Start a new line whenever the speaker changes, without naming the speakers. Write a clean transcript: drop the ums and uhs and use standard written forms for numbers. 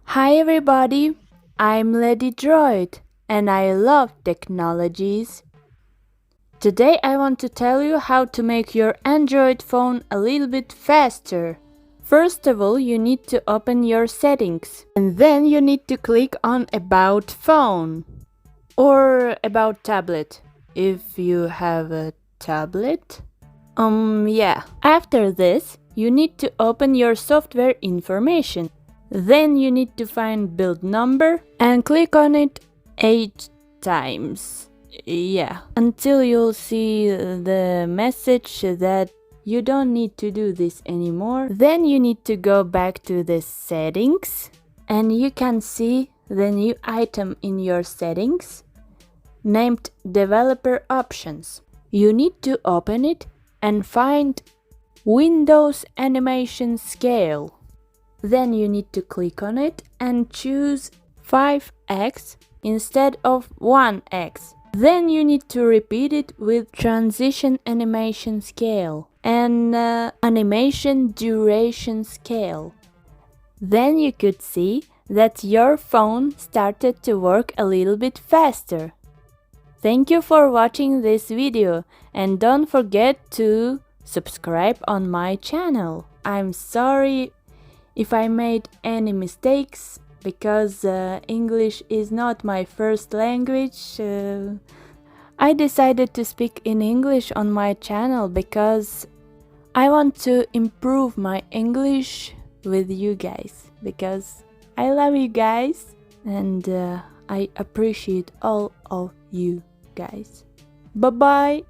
Hi everybody, I'm Lady Droid and I love technologies. Today I want to tell you how to make your Android phone a little bit faster. First of all, you need to open your settings and then you need to click on About Phone or About Tablet if you have a tablet. Yeah. After this, you need to open your software information. Then you need to find build number and click on it 8 times. Yeah, until you'll see the message that you don't need to do this anymore. Then you need to go back to the settings and you can see the new item in your settings named Developer Options. You need to open it and find Windows Animation Scale. Then you need to click on it and choose 5x instead of 1x. Then you need to repeat it with Transition Animation Scale and Animation Duration Scale. Then you could see that your phone started to work a little bit faster. Thank you for watching this video and don't forget to subscribe on my channel. I'm sorry if I made any mistakes because English is not my first language. I decided to speak in English on my channel because I want to improve my English with you guys because I love you guys and I appreciate all of you guys. Bye bye.